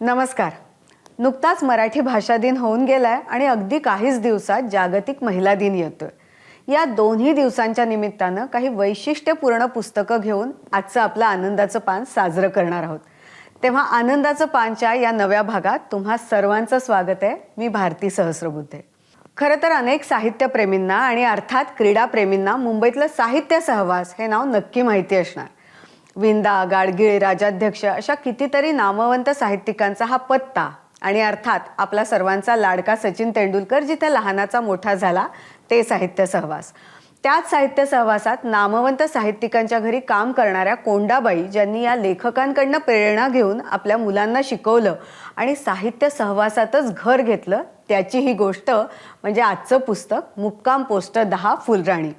नमस्कार. नुकताच मराठी भाषा दिन होऊन गेलाय आणि अगदी काहीच दिवसात जागतिक महिला दिन येतोय. या दोन्ही दिवसांच्या निमित्तानं काही वैशिष्ट्यपूर्ण पुस्तकं घेऊन आजचं आपलं आनंदाचं पान साजरं करणार आहोत. तेव्हा आनंदाचं पानच्या या नव्या भागात तुम्हा सर्वांचं स्वागत आहे. मी भारती सहस्रबुद्धे. खरं तर अनेक साहित्यप्रेमींना आणि अर्थात क्रीडाप्रेमींना मुंबईतलं साहित्य सहवास हे नाव नक्की माहिती असणार. विंदा, गाडगीळ, राजाध्यक्ष अशा कितीतरी नामवंत साहित्यिकांचा हा पत्ता आणि अर्थात आपला सर्वांचा लाडका सचिन तेंडुलकर जिथे लहानाचा मोठा झाला ते साहित्य सहवास. त्याच साहित्य सहवासात नामवंत साहित्यिकांच्या घरी काम करणाऱ्या कोंडाबाई ज्यांनी या लेखकांकडनं प्रेरणा घेऊन आपल्या मुलांना शिकवलं आणि साहित्य सहवासातच घर घेतलं, त्याची ही गोष्ट म्हणजे आजचं पुस्तक मुक्काम पोस्ट 10 फुलराणी.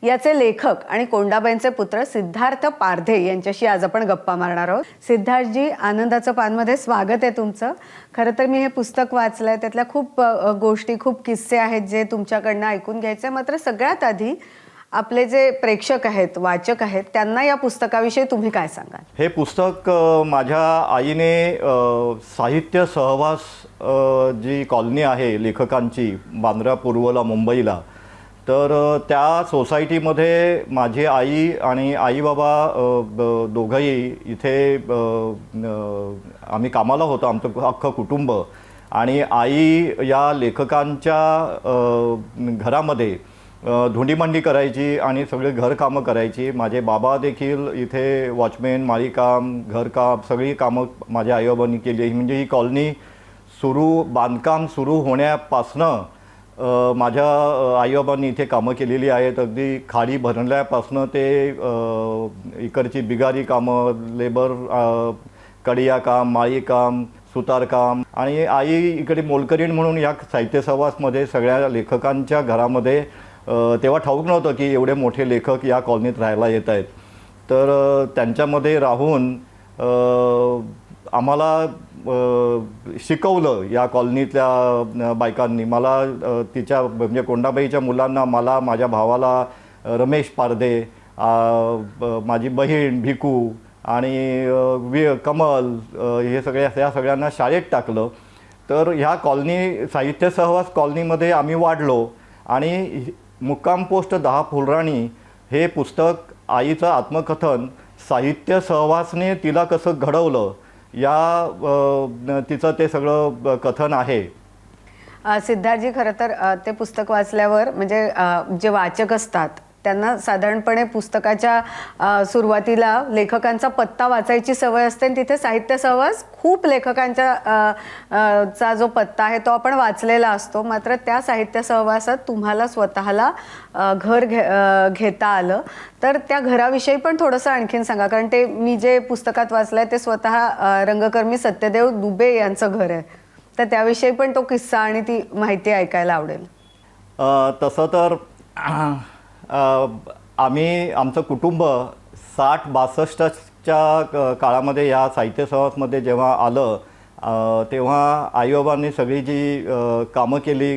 याचे लेखक आणि कोंडाबाईंचे पुत्र सिद्धार्थ पारधे यांच्याशी आज आपण गप्पा मारणार आहोत. सिद्धार्थजी, आनंदाचं पानमध्ये स्वागत आहे तुमचं. खरं तर मी हे पुस्तक वाचलंय, त्यातल्या खूप गोष्टी, खूप किस्से आहेत जे तुमच्याकडनं ऐकून घ्यायचे. मात्र सगळ्यात आधी आपले जे प्रेक्षक आहेत, वाचक आहेत, त्यांना या पुस्तकाविषयी तुम्ही काय सांगाल? हे पुस्तक माझ्या आईने साहित्य सहवास जी कॉलनी आहे लेखकांची बांद्रा पूर्वला मुंबईला, तर त्या सोसायटीमध्ये माझी आई आणि आई बाबा दोघंही इथे आम्ही कामाला होतो, आमचं अख्खं कुटुंब. आणि आई या लेखकांच्या घरामध्ये धुंडीमांडी करायची आणि सगळे घरकामं करायची. माझे बाबा देखील इथे वॉचमॅन, माळीकाम, घरकाम सगळी कामं माझ्या आईबाबांनी केली. म्हणजे ही कॉलनी बांधकाम सुरू होण्यापासनं माझ्या आईबाबांनी इथे कामं केलेली आहेत. अगदी खाडी भरल्यापासनं ते इकडची बिगारी कामं, लेबर, कडिया काम, माळी काम, सुतारकाम. आणि आई इकडे मोलकरीण म्हणून या साहित्य सहवासमध्ये सगळ्या लेखकांच्या घरामध्ये तेव्हा ठाऊक नव्हतं की एवढे मोठे लेखक या कॉलनीत राहायला येत आहेत. तर त्यांच्यामध्ये राहून आम्हाला शिकवलं या कॉलनीतल्या बायकांनी. मला तिच्या म्हणजे कोंडाबाईच्या मुलांना, मला, माझ्या भावाला रमेश पारधे, माझी बहीण भिकू आणि कमल, हे या सगळ्यांना शाळेत टाकलं. तर ह्या कॉलनी साहित्य सहवास कॉलनीमध्ये आम्ही वाढलो. आणि मुक्काम पोस्ट 10 फुलराणी हे पुस्तक आईचं आत्मकथन साहित्य सहवासने तिला कसं घडवलं या तिचं ते सगळं कथन आहे. सिद्धार्थजी, खरं तर ते पुस्तक वाचल्यावर म्हणजे जे वाचक असतात त्यांना साधारणपणे पुस्तकाच्या सुरुवातीला लेखकांचा पत्ता वाचायची सवय असते. तिथे साहित्य सहवास खूप लेखकांच्या चा जो पत्ता आहे तो आपण वाचलेला असतो. मात्र त्या साहित्य सहवासात तुम्हाला स्वतःला घर घेता आलं. तर त्या घराविषयी पण थोडंसं आणखीन सांगा, कारण ते मी जे पुस्तकात वाचलंय ते स्वतः रंगकर्मी सत्यदेव दुबे यांचं घर आहे. तर त्याविषयी पण तो किस्सा आणि ती माहिती ऐकायला आवडेल. तसं तर आमचं कुटुंब 60-62च्या काळामध्ये या साहित्य सहवासमध्ये जेव्हा आलं तेव्हा आईबाबांनी सगळी जी कामं केली,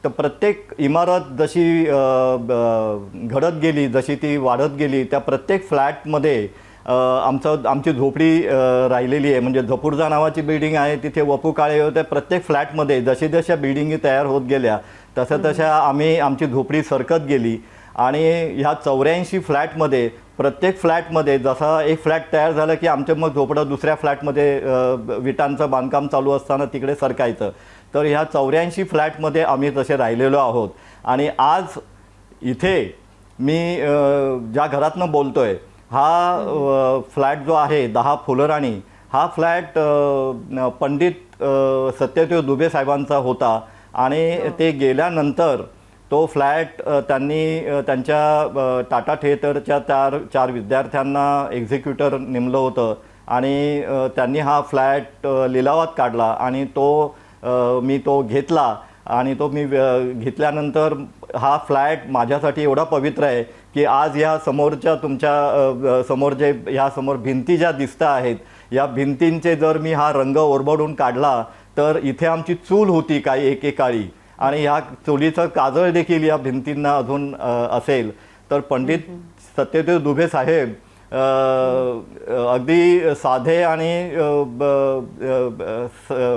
तर प्रत्येक इमारत जशी घडत गेली, जशी ती वाढत गेली, त्या प्रत्येक फ्लॅटमध्ये आमची झोपडी राहिलेली आहे. म्हणजे झपूर्झा नावाची बिल्डिंग आहे, तिथे वपू काळे होते. प्रत्येक फ्लॅटमध्ये जशा बिल्डिंगी तयार होत गेल्या तशा आमची झोपडी सरकत गेली. आणि ह्या 84 फ्लॅटमध्ये प्रत्येक फ्लॅटमध्ये जसा एक फ्लॅट तयार झालं की आमचं मग झोपडं दुसऱ्या फ्लॅटमध्ये विटांचं बांधकाम चालू असताना तिकडे सरकायचं. तर ह्या 84 फ्लॅटमध्ये आम्ही तसे राहिलेलो आहोत. आणि आज इथे मी ज्या घरातनं बोलतो आहे, हा फ्लॅट जो आहे 10 फुलराणी, हा फ्लॅट पंडित सत्यदेव दुबे साहेबांचा होता. आणि ते गेल्यानंतर तो फ्लॅट त्यांनी त्यांच्या टाटा थिएटरच्या 4 विद्यार्थ्यांना एक्झिक्युटर नेमलं होतं. आणि त्यांनी हा फ्लॅट लिलावात काढला आणि मी तो घेतला. आणि तो मी घेतल्यानंतर हा फ्लॅट माझ्यासाठी एवढा पवित्र आहे की आज ह्या समोरच्या तुमच्या समोर जे ह्यासमोर भिंती ज्या दिसता आहेत, या भिंतींचे जर मी हा रंग ओरबडून काढला तर इथे आमची चूल होती काही एकेकाळी, आणि ह्या चुलीचं काजळ देखील या भिंतींना अजून असेल. तर पंडित सत्यदेव दुबे साहेब अगदी साधे आणि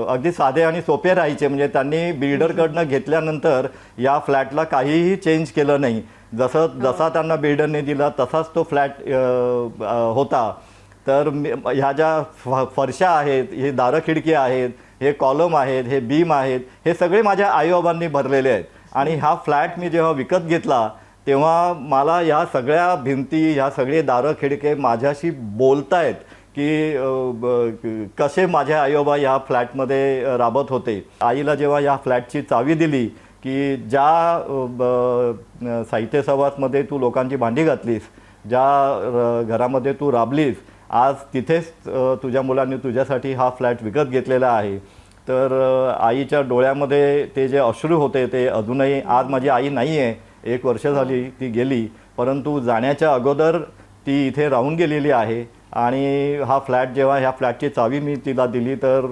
अगदी साधे आणि सोपे राहायचे. म्हणजे त्यांनी बिल्डरकडनं घेतल्यानंतर या फ्लॅटला काहीही चेंज केलं नाही. जसा त्यांना बिल्डरने दिला तसाच तो फ्लॅट होता. तर ह्या ज्या फरशा आहेत, हे दारं खिडकी आहेत, हे कॉलम आहेत, हे बीम आहेत, हे सगळे माझ्या आईबाबांनी भरलेले आहेत. आणि हा फ्लॅट मी जेव्हा विकत घेतला तेव्हा मला ह्या सगळ्या भिंती, ह्या सगळे दारं खिडके माझ्याशी बोलतायत की कसे माझे आईबाबा ह्या फ्लॅटमध्ये राबत होते. आईला जेव्हा ह्या फ्लॅटची चावी दिली की ज्या साहित्य सहवासमध्ये तू लोकांची भांडी घातलीस, ज्या घरामध्ये तू राबलीस, आज तिथेच तुझ्या मुलांनी तुझ्यासाठी हा फ्लॅट विकत घेतलेला आहे. तर आईच्या डोळ्यामध्ये ते जे अश्रू होते ते अजूनही, आज माझी आई नाही आहे, 1 वर्ष झाली ती गेली, परंतु जाण्याच्या अगोदर ती इथे राहून गेलेली आहे. आणि हा फ्लॅट जेव्हा ह्या फ्लॅटची चावी मी तिला दिली तर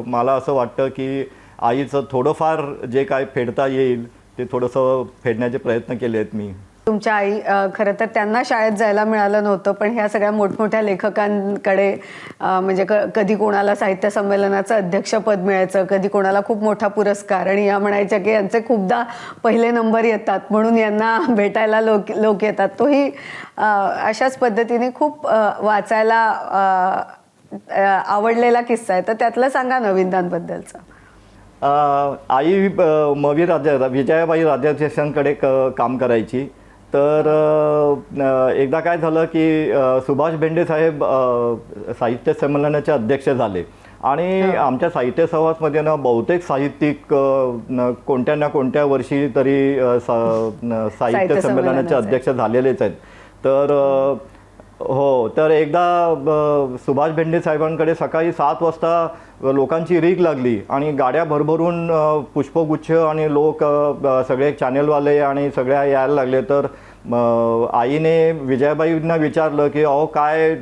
मला असं वाटतं की आईचं थोडंफार जे काय फेडता येईल ते थोडंसं फेडण्याचे प्रयत्न केले आहेत मी. तुमच्या आई खरं तर त्यांना शाळेत जायला मिळालं नव्हतं, पण ह्या सगळ्या मोठमोठ्या लेखकांकडे म्हणजे कधी कोणाला साहित्य संमेलनाचं अध्यक्षपद मिळायचं, कधी कोणाला खूप मोठा पुरस्कार, आणि या म्हणायच्या की यांचे खूपदा पहिले नंबर येतात म्हणून यांना भेटायला लोक येतात. तोही अशाच पद्धतीने खूप वाचायला आवडलेला किस्सा आहे. तर त्यातलं सांगा नवीनदांबद्दलचं. आई विजयाबाई राजाध्यक्षांकडे काम करायची. तर एकदा काय झालं की सुभाष भेंडे साहेब साहित्य संमेलनाचे अध्यक्ष झाले. आणि आमच्या साहित्य सहवासमध्ये ना बहुतेक साहित्यिक कोणत्या ना कोणत्या वर्षी तरी साहित्य संमेलनाचे अध्यक्ष झालेलेच आहेत. तर हो, तर एकदा सुभाष भेंडे साहेबांकडे सकाळी 7 वाजता लोकांची रीघ लागली आणि गाड्या भरभरून पुष्पगुच्छ आणि लोक सगळे चॅनेलवाले आणि सगळ्या यायला लागले. तर आईने विजयाबाईंना विचारलं की अहो काय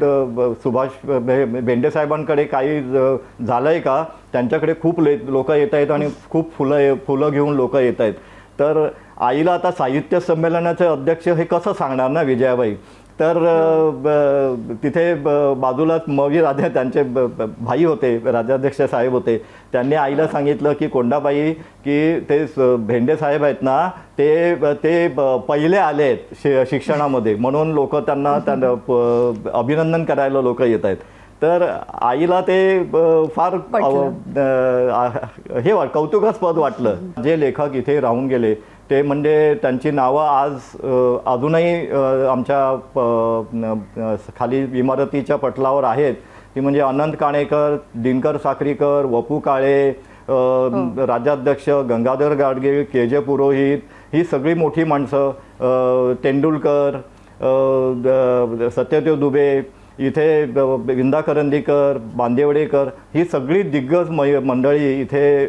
सुभाष भेंडे साहेबांकडे काही झालं आहे का, त्यांच्याकडे खूप लोक येत आहेत आणि खूप फुलं घेऊन लोक येत आहेत. तर आईला आता साहित्य संमेलनाचे अध्यक्ष हे कसं सांगणार ना विजयाबाई. तर तिथे बाजूलाच राजा त्यांचे भाई होते, राजाध्यक्ष साहेब होते, त्यांनी आईला सांगितलं की कोंडाबाई की ते भेंडे साहेब आहेत ना, ते पहिले आले आहेत शिक्षणामध्ये, म्हणून लोक त्यांना अभिनंदन करायला लोक येत आहेत. तर आईला ते फार हे कौतुकास्पद वाटलं. जे लेखक इथे राहून गेले ते म्हणजे त्यांची नावं आज अजूनही आमच्या खाली इमारतीच्या पटलावर आहेत. ती म्हणजे अनंत काणेकर, दिनकर साखरीकर, वपू काळे, राज्याध्यक्ष गंगाधर गाडगे, के.जे. पुरोहित, ही सगळी मोठी माणसं, तेंडुलकर, सत्यदेव दुबे, इथे विंदा करंदीकर, बांदेवडेकर, ही सगळी दिग्गज मंडळी इथे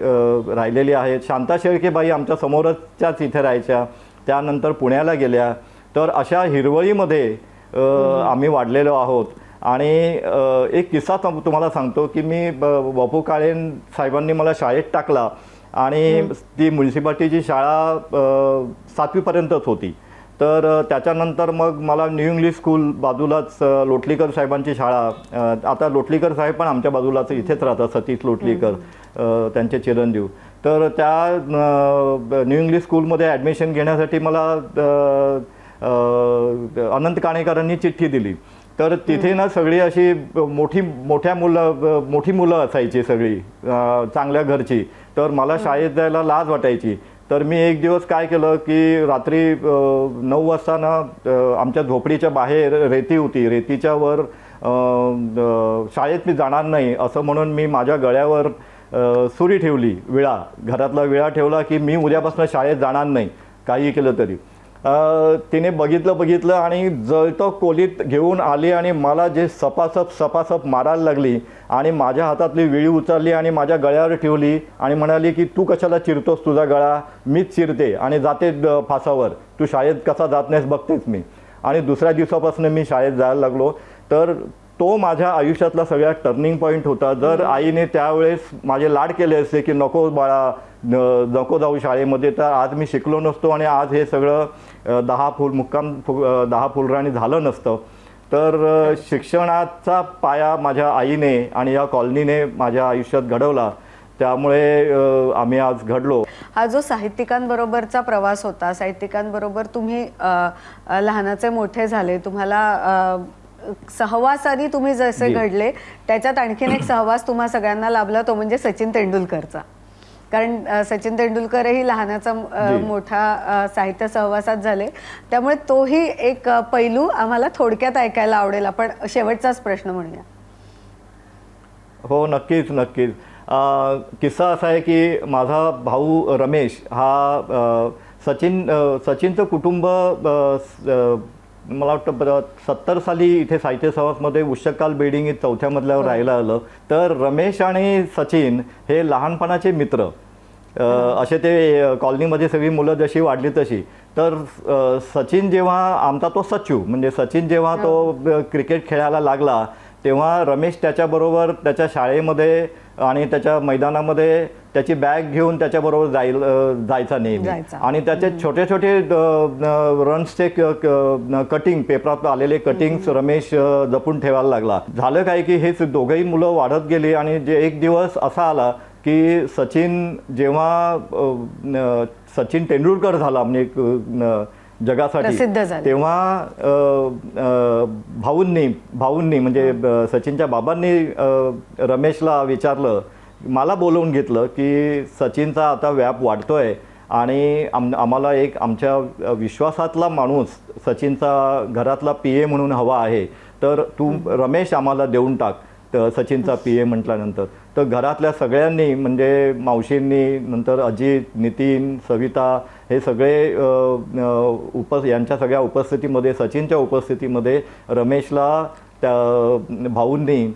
राहिलेली आहेत. शांता शेळकेबाई आमच्या समोरच्याच इथे राहायच्या, त्यानंतर पुण्याला गेल्या. तर अशा हिरवळीमध्ये आम्ही वाढलेलो आहोत. आणि एक किस्सा तुम्हाला सांगतो की मी वपू काळे साहेबांनी मला शाळेत टाकला आणि ती म्युन्सिपाल्टीची शाळा 7वीपर्यंतच होती. तर त्याच्यानंतर मग मला न्यू इंग्लिश स्कूल बाजूलाच लोटलीकर साहेबांची शाळा, आता लोटलीकर साहेब पण आमच्या बाजूलाच इथेच राहतात, सतीश लोटलीकर, त्यांचे चिरंजीव. तर त्या न्यू इंग्लिश स्कूलमध्ये ॲडमिशन घेण्यासाठी मला अनंत काणेकरांनी चिठ्ठी दिली. तर तिथे ना सगळी अशी मोठी मुलं असायची, सगळी चांगल्या घरची. तर मला शाळेत जायला लाज वाटायची. तर मी एक दिवस काय केलं की रात्री 9 वाजता ना आमच्या झोपडीच्या बाहेर रेती होती, रेतीच्या वर शाळेत मी जाणार नाही असं म्हणून मी माझ्या गळ्यावर सुरी ठेवली, विळा, घरातला विळा ठेवला की मी उद्यापासून शाळेत जाणार नाही काही केलं तरी. तिने बघितलं आणि जळतं कोलीत घेऊन आली आणि मला जे सपासप मारायला लागली आणि माझ्या हातातली विळी उचलली आणि माझ्या गळ्यावर ठेवली आणि म्हणाली की तू कशाला चिरतोस, तुझा गळा मीच चिरते आणि जाते फासावर, तू शाळेत कसा जात नाहीस बघतेच मी. आणि दुसऱ्या दिवसापासून मी शाळेत जायला लागलो. तर तो माझ्या आयुष्यातला सगळ्यात टर्निंग पॉईंट होता. जर आईने त्यावेळेस माझे लाड केले असते की नको बाळा, नको जाऊ शाळेमध्ये, तर आज मी शिकलो नसतो आणि आज हे सगळं 10 फुलराणी झालं नसतं. तर शिक्षणाचा पाया माझ्या आईने आणि या कॉलनीने माझ्या आयुष्यात घडवला, त्यामुळे आम्ही आज घडलो. हा जो साहित्यिकांबरोबरचा प्रवास होता, साहित्यिकांबरोबर तुम्ही लहानाचे मोठे झाले, तुम्हाला सहवासाने तुम्ही जसे घडले त्याच्यात आणखीन एक सहवास तुम्हा सगळ्यांना लाभला, तो म्हणजे सचिन तेंडुलकरचा. कारण सचिन तेंडुलकरही लहानाचा मोठा साहित्य सहवासात झाले, त्यामुळे तोही एक पैलू आम्हाला थोडक्यात ऐकायला आवडेल. आपण शेवटचाच प्रश्न म्हणूया. हो, नक्कीच नक्कीच. किस्सा असा आहे की माझा भाऊ रमेश हा सचिनचं कुटुंब मला वाटतं 70 साली इथे साहित्य समाजमध्ये उषकाल बिल्डिंग 4थ्या मजल्यावर राहायला आलं. तर रमेश आणि सचिन हे लहानपणाचे मित्र, असे ते कॉलनीमध्ये सगळी मुलं जशी वाढली तशी. तर सचिन जेव्हा आमचा तो सचू म्हणजे सचिन जेव्हा तो क्रिकेट खेळायला लागला तेव्हा रमेश त्याच्याबरोबर त्याच्या शाळेमध्ये आणि त्याच्या मैदानामध्ये त्याची बॅग घेऊन त्याच्याबरोबर जायचा नेहमी. आणि त्याचे छोटे छोटे रन्सचे कटिंग, पेपरात आलेले कटिंग्स रमेश जपून ठेवायला लागला. झालं काय की हे दोघंही मुलं वाढत गेली आणि जे एक दिवस असा आला की जेव्हा सचिन तेंडुलकर झाला म्हणजे जगासाठी, तेव्हा भाऊंनी म्हणजे सचिनच्या बाबांनी रमेशला विचारलं, मला बोलवून घेतलं की सचिनचा आता व्याप वाढतोय आणि आम्हाला एक आमच्या विश्वासातला माणूस सचिनचा घरातला PA म्हणून हवा आहे, तर तू रमेश आम्हाला देऊन टाक सचिनचा PA म्हटल्यानंतर. तर घरातल्या सगळ्यांनी म्हणजे मावशींनी, नंतर अजित, नितीन, सविता हे सगळे यांच्या सगळ्या उपस्थितीमध्ये, सचिनच्या उपस्थितीमध्ये रमेशला त्या भाऊंनी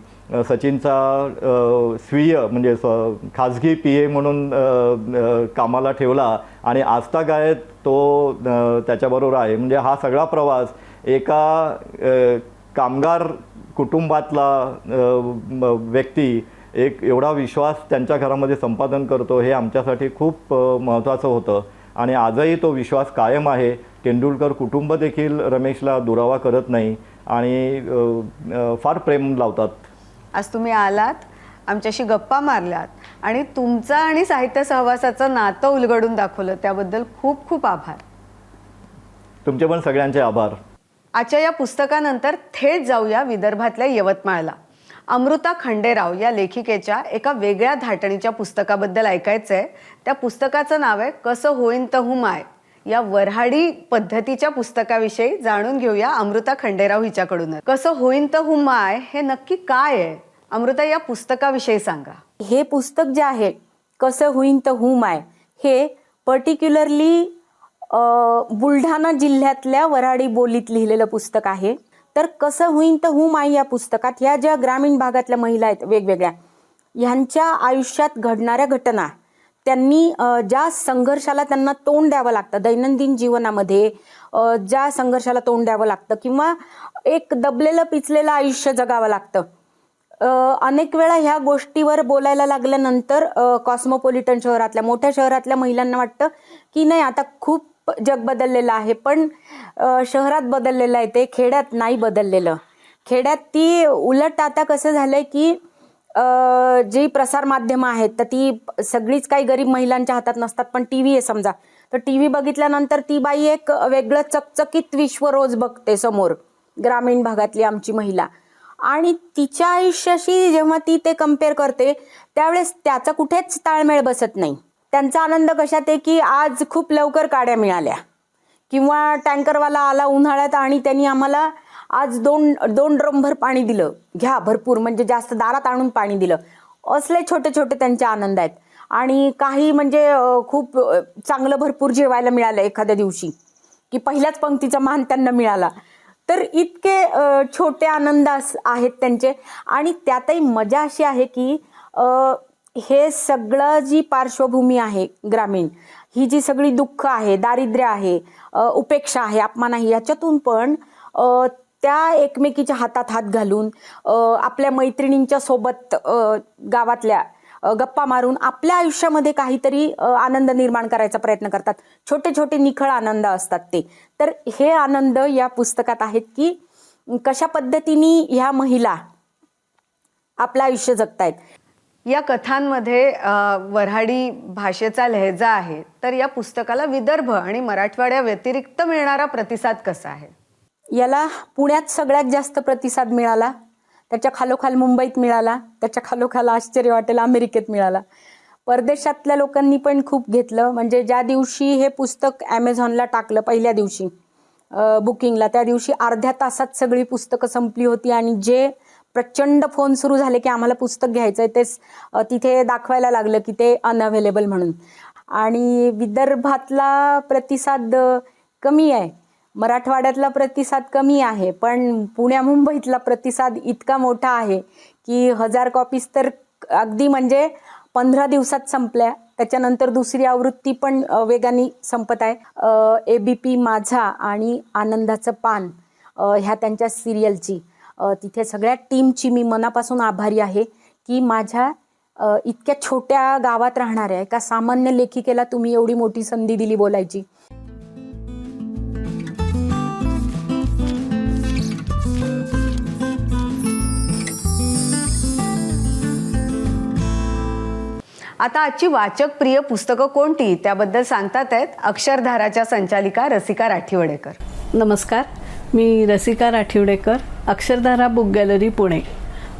सचिनचा स्वीय म्हणजे खाजगी PA म्हणून कामाला ठेवला आणि आजतागायत तो त्याच्याबरोबर आहे. म्हणजे हा सगळा प्रवास एका कामगार कुटुंबातला व्यक्ती एक एवढा विश्वास त्यांच्या घरामध्ये संपादन करतो, हे आमच्यासाठी खूप महत्त्वाचं होतं आणि आजही तो विश्वास कायम आहे. तेंडुलकर कुटुंब देखील रमेशला दुरावा करत नाही आणि फार प्रेम लावतात. आज तुम्ही आलात, आमच्याशी गप्पा मारल्यात आणि तुमचा आणि साहित्य सहवासाचं नातं उलगडून दाखवलं, त्याबद्दल खूप खूप आभार. तुमचे पण सगळ्यांचे आभार. आजच्या या पुस्तकानंतर थेट जाऊया विदर्भातल्या यवतमाळला. अमृता खंडेराव या लेखिकेच्या एका वेगळ्या धाटणीच्या पुस्तकाबद्दल ऐकायचंय. त्या पुस्तकाचं नाव आहे कसं होईन तहू माय. या वऱ्हाडी पद्धतीच्या पुस्तकाविषयी जाणून घेऊया अमृता खंडेराव हिच्याकडून. कसं होईन तहू माय हे नक्की काय आहे? अमृता, या पुस्तकाविषयी सांगा. हे पुस्तक जे आहे कसं होईन तहू माय, हे पर्टिक्युलरली बुलढाणा जिल्ह्यातल्या वऱ्हाडी बोलीत लिहिलेलं पुस्तक आहे. तर कसं होईन तहू माय या पुस्तकात ह्या ज्या ग्रामीण भागातल्या महिला आहेत वेगवेगळ्या, ह्यांच्या आयुष्यात घडणाऱ्या घटना, त्यांनी ज्या संघर्षाला त्यांना तोंड द्यावं लागतं दैनंदिन जीवनामध्ये, ज्या संघर्षाला तोंड द्यावं लागतं किंवा एक दबलेलं पिचलेलं आयुष्य जगावं लागतं. अनेक वेळा ह्या गोष्टीवर बोलायला लागल्यानंतर कॉस्मोपॉलिटन शहरातल्या, मोठ्या शहरातल्या महिलांना वाटतं की नाही आता खूप जग बदललेलं आहे, पण शहरात बदललेलं आहे ते, खेड्यात नाही बदललेलं. खेड्यात ती उलट आता कसं झालंय की जी प्रसार माध्यमं आहेत तर ती सगळीच काही गरीब महिलांच्या हातात नसतात, पण TV आहे समजा, तर TV बघितल्यानंतर ती बाई एक वेगळं चकचकीत विश्व रोज बघते समोर, ग्रामीण भागातली आमची महिला. आणि तिच्या आयुष्याशी जेव्हा ती ते कम्पेअर करते त्यावेळेस त्याचा कुठेच ताळमेळ बसत नाही. त्यांचा आनंद कशात आहे की आज खूप लवकर काड्या मिळाल्या किंवा टँकरवाला आला उन्हाळ्यात आणि त्यांनी आम्हाला आज दोन ड्रमभर पाणी दिलं, घ्या भरपूर, म्हणजे जास्त दारात आणून पाणी दिलं. असले छोटे छोटे त्यांचे आनंद आहेत. आणि काही म्हणजे खूप चांगलं भरपूर जेवायला मिळालं एखाद्या दिवशी की पहिल्याच पंक्तीचा मान त्यांना मिळाला. तर इतके छोटे आनंद आहेत त्यांचे. आणि त्यातही मजा अशी आहे की हे सगळं जी पार्श्वभूमी आहे ग्रामीण, ही जी सगळी दुःख आहे, दारिद्र्य आहे, उपेक्षा आहे, अपमान आहे, याच्यातून पण त्या एकमेकीच्या हातात हात घालून आपल्या मैत्रिणींच्या सोबत गावातल्या गप्पा मारून आपल्या आयुष्यामध्ये काहीतरी आनंद निर्माण करायचा प्रयत्न करतात. छोटे छोटे निखळ आनंद असतात ते. तर हे आनंद या पुस्तकात आहेत की कशा पद्धतीने ह्या महिला आपलं आयुष्य जगतायत. या कथांमध्ये वऱ्हाडी भाषेचा लहेजा आहे, तर या पुस्तकाला विदर्भ आणि मराठवाड्या व्यतिरिक्त मिळणारा प्रतिसाद कसा आहे? याला पुण्यात सगळ्यात जास्त प्रतिसाद मिळाला, त्याच्या खालोखाल मुंबईत मिळाला, त्याच्या खालोखाल आश्चर्य वाटेल अमेरिकेत मिळाला. परदेशातल्या लोकांनी पण खूप घेतलं. म्हणजे ज्या दिवशी हे पुस्तक ॲमेझॉनला टाकलं पहिल्या दिवशी बुकिंगला, त्या दिवशी अर्ध्या तासात सगळी पुस्तकं संपली होती आणि जे प्रचंड फोन सुरू झाले की आम्हाला पुस्तक घ्यायचं आहे, तेच तिथे दाखवायला लागलं की ते अनअवेलेबल म्हणून. आणि विदर्भातला प्रतिसाद कमी आहे, मराठवाड्यातला प्रतिसाद कमी आहे, पण पुण्या मुंबईतला प्रतिसाद इतका मोठा आहे की 1000 कॉपीज तर अगदी म्हणजे 15 दिवसात संपल्या. त्याच्यानंतर दुसरी आवृत्ती पण वेगाने संपत आहे. ABP माझा आणि आनंदाचं पान ह्या त्यांच्या सिरियलची, तिथे सगळ्या टीमची मी मनापासून आभारी आहे की माझ्या इतक्या छोट्या गावात राहणाऱ्या एका सामान्य लेखिकेला तुम्ही एवढी मोठी संधी दिली बोलायची. आता आजची वाचक प्रिय पुस्तकं कोणती त्याबद्दल सांगतात आहेत अक्षरधाराच्या संचालिका रसिका राठीवडेकर. नमस्कार, मी रसिका राठीवडेकर, अक्षरधारा बुक गॅलरी पुणे.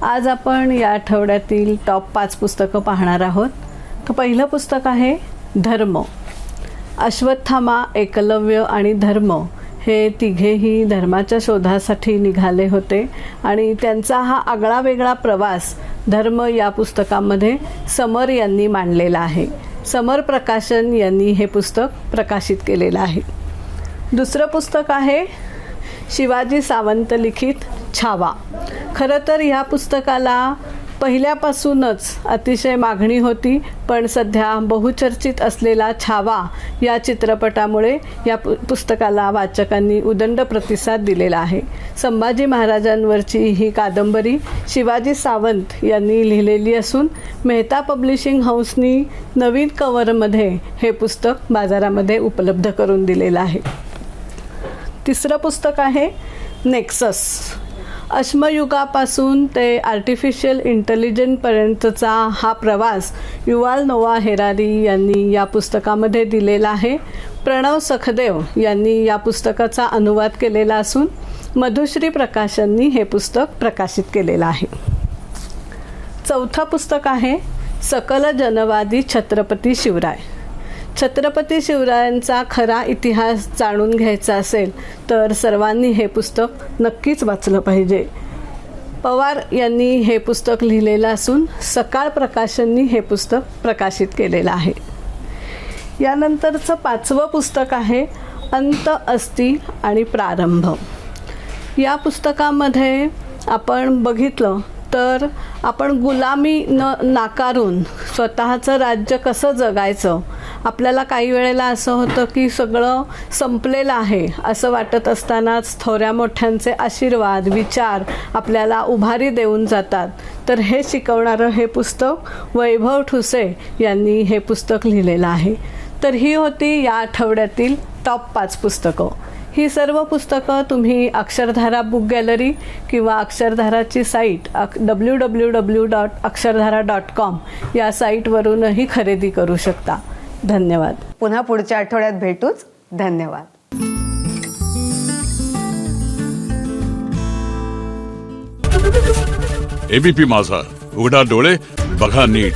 आज आपण या आठवड्यातील टॉप 5 पुस्तकं पाहणार आहोत. तर पहिलं पुस्तक आहे धर्म. अश्वत्थामा, एकलव्य आणि धर्म हे तिघेही धर्माच्या शोधासाठी निघाले होते आणि त्यांचा हा आगळा वेगळा प्रवास धर्म या पुस्तकामध्ये समर यांनी मांडलेला आहे. समर प्रकाशन यांनी हे पुस्तक प्रकाशित केलेलं आहे. दुसरं पुस्तक आहे शिवाजी सावंत लिखित छावा. खरं तर ह्या पुस्तकाला पहिल्यापासूनच अतिशय मागणी होती, पण सध्या बहुचर्चित असलेला छावा या चित्रपटामुळे या पुस्तकाला वाचकांनी उदंड प्रतिसाद दिलेला आहे. संभाजी महाराजांवरची ही कादंबरी शिवाजी सावंत यांनी लिहिलेली असून मेहता पब्लिशिंग हाऊसनी नवीन कव्हरमध्ये हे पुस्तक बाजारामध्ये उपलब्ध करून दिलेलं आहे. तिसरं पुस्तक आहे नेक्सस. अश्मयुगापासून ते आर्टिफिशियल इंटेलिजन्सपर्यंतचा हा प्रवास युवाल नोआ हेरारी यांनी या पुस्तकामध्ये दिलेला आहे. प्रणव सखदेव यांनी या पुस्तकाचा अनुवाद केलेला असून मधुश्री प्रकाशननी हे पुस्तक प्रकाशित केलेलं आहे. चौथं पुस्तक आहे सकल जनवादी छत्रपती शिवराय. छत्रपती शिवरायांचा खरा इतिहास जाणून घ्यायचा असेल तर सर्वांनी हे पुस्तक नक्कीच वाचलं पाहिजे. पवार यांनी हे पुस्तक लिहिलेलं असून सकाळ प्रकाशननी हे पुस्तक प्रकाशित केलेलं आहे. यानंतरचं 5वं पुस्तक आहे अंत अस्ति आणि प्रारंभ. या पुस्तकामध्ये आपण बघितलं तर आपण गुलामी नाकारून स्वतःचं राज्य कसं जगायचं. आपल्याला काही वेळेला असं होतं की सगळं संपलेलं आहे असं वाटत असतानाच थोड्या मोठ्यांचे आशीर्वाद, विचार आपल्याला उभारी देऊन जातात. तर हे शिकवणारं हे पुस्तक वैभव ठुसे यांनी हे पुस्तक लिहिलेलं आहे. तर ही होती या आठवड्यातील टॉप 5 पुस्तकं. ही सर्व पुस्तकं तुम्ही अक्षरधारा बुक गॅलरी किंवा अक्षरधाराची साईट www.akshardhara.com या साईटवरूनही खरेदी करू शकता. धन्यवाद. पुन्हा पुढच्या आठवड्यात भेटूच. धन्यवाद. एबीपी माझा, उघडा डोळे बघा नीट.